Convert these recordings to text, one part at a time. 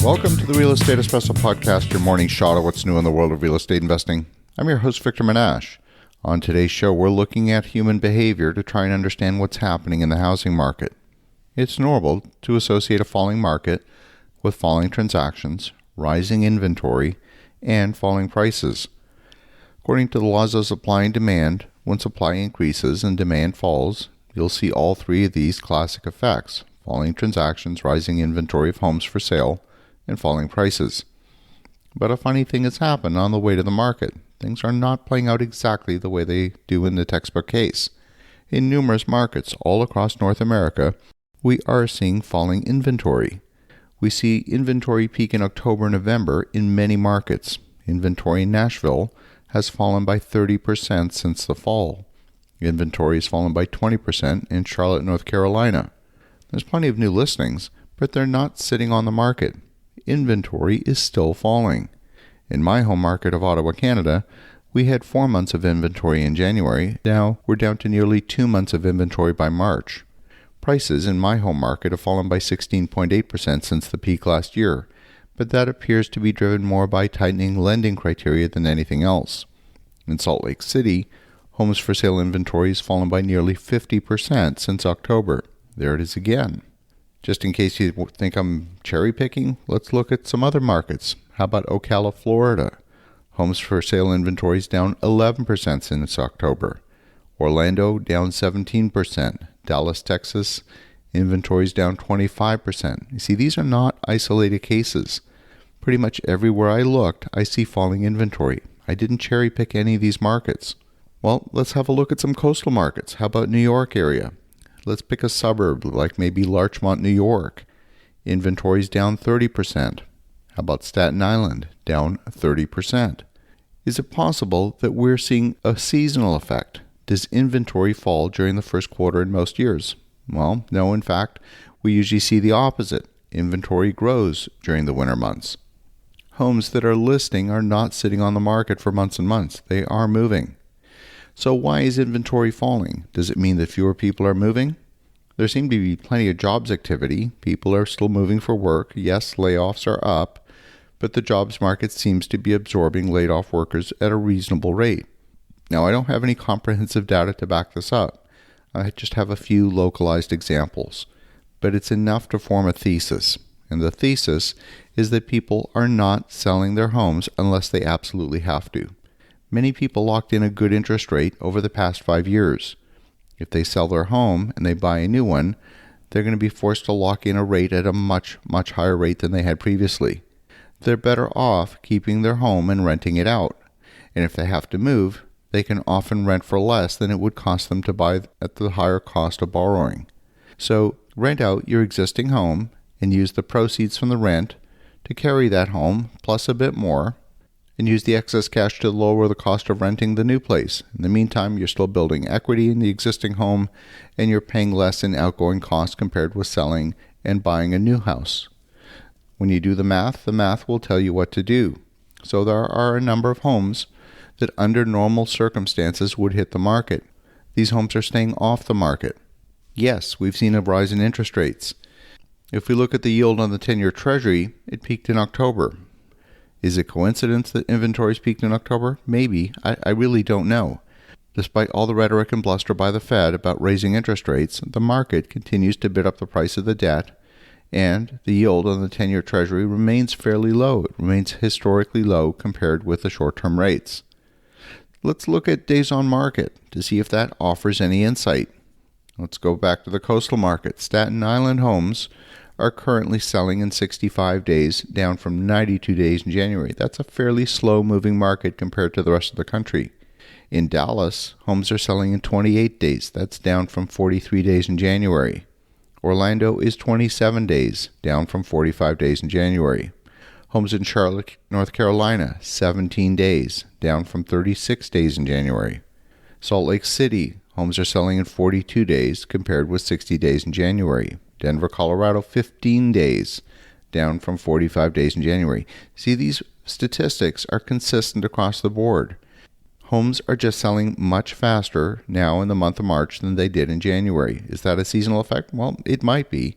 Welcome to the Real Estate Espresso Podcast, your morning shot of what's new in the world of real estate investing. I'm your host, Victor Menashe. On today's show, we're looking at human behavior to try and understand what's happening in the housing market. It's normal to associate a falling market with falling transactions, rising inventory, and falling prices. According to the laws of supply and demand, when supply increases and demand falls, you'll see all three of these classic effects: falling transactions, rising inventory of homes for sale, and falling prices. But a funny thing has happened on the way to the market. Things are not playing out exactly the way they do in the textbook case. In numerous markets all across North America, we are seeing falling inventory. We see inventory peak in October and November in many markets. Inventory in Nashville has fallen by 30% since the fall. Inventory has fallen by 20% in Charlotte, North Carolina. There's plenty of new listings, but they're not sitting on the market. Inventory is still falling. In my home market of Ottawa, Canada, we had 4 months of inventory in January. Now we're down to nearly 2 months of inventory by March. Prices in my home market have fallen by 16.8% since the peak last year, but that appears to be driven more by tightening lending criteria than anything else. In Salt Lake City, homes for sale inventory has fallen by nearly 50% since October. There it is again. Just in case you think I'm cherry picking, let's look at some other markets. How about Ocala, Florida? Homes for sale inventory is down 11% since October. Orlando down 17%. Dallas, Texas, inventory is down 25%. You see, these are not isolated cases. Pretty much everywhere I looked, I see falling inventory. I didn't cherry pick any of these markets. Well, let's have a look at some coastal markets. How about New York area? Let's pick a suburb like maybe Larchmont, New York. Inventory's down 30%. How about Staten Island? Down 30%. Is it possible that we're seeing a seasonal effect? Does inventory fall during the first quarter in most years? Well, no, in fact, we usually see the opposite. Inventory grows during the winter months. Homes that are listing are not sitting on the market for months and months. They are moving. So why is inventory falling? Does it mean that fewer people are moving? There seem to be plenty of jobs activity. People are still moving for work. Yes, layoffs are up, but the jobs market seems to be absorbing laid off workers at a reasonable rate. Now, I don't have any comprehensive data to back this up. I just have a few localized examples, but it's enough to form a thesis. And the thesis is that people are not selling their homes unless they absolutely have to. Many people locked in a good interest rate over the past 5 years. If they sell their home and they buy a new one, they're going to be forced to lock in a rate at a much, much higher rate than they had previously. They're better off keeping their home and renting it out. And if they have to move, they can often rent for less than it would cost them to buy at the higher cost of borrowing. So rent out your existing home and use the proceeds from the rent to carry that home plus a bit more, and use the excess cash to lower the cost of renting the new place. In the meantime, you're still building equity in the existing home, and you're paying less in outgoing costs compared with selling and buying a new house. When you do the math will tell you what to do. So there are a number of homes that under normal circumstances would hit the market. These homes are staying off the market. Yes, we've seen a rise in interest rates. If we look at the yield on the 10-year Treasury, it peaked in October. Is it coincidence that inventories peaked in October? Maybe. I really don't know. Despite all the rhetoric and bluster by the Fed about raising interest rates, the market continues to bid up the price of the debt, and the yield on the 10-year Treasury remains fairly low. It remains historically low compared with the short-term rates. Let's look at days on market to see if that offers any insight. Let's go back to the coastal market. Staten Island homes are currently selling in 65 days, down from 92 days in January. That's a fairly slow-moving market compared to the rest of the country. In Dallas, homes are selling in 28 days. That's down from 43 days in January. Orlando is 27 days, down from 45 days in January. Homes in Charlotte, North Carolina, 17 days, down from 36 days in January. Salt Lake City, homes are selling in 42 days compared with 60 days in January. Denver, Colorado, 15 days, down from 45 days in January. See, these statistics are consistent across the board. Homes are just selling much faster now in the month of March than they did in January. Is that a seasonal effect? Well, it might be.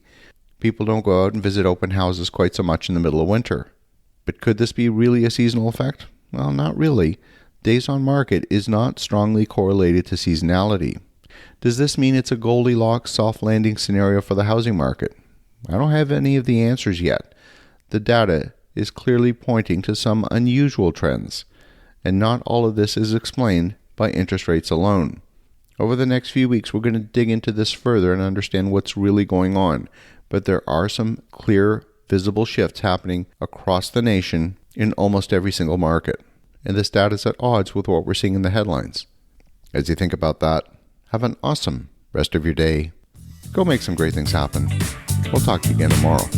People don't go out and visit open houses quite so much in the middle of winter. But could this be really a seasonal effect? Well, not really. Days on market is not strongly correlated to seasonality. Does this mean it's a Goldilocks soft landing scenario for the housing market? I don't have any of the answers yet. The data is clearly pointing to some unusual trends, and not all of this is explained by interest rates alone. Over the next few weeks, we're going to dig into this further and understand what's really going on, but there are some clear, visible shifts happening across the nation in almost every single market, and this data is at odds with what we're seeing in the headlines. As you think about that, have an awesome rest of your day. Go make some great things happen. We'll talk to you again tomorrow.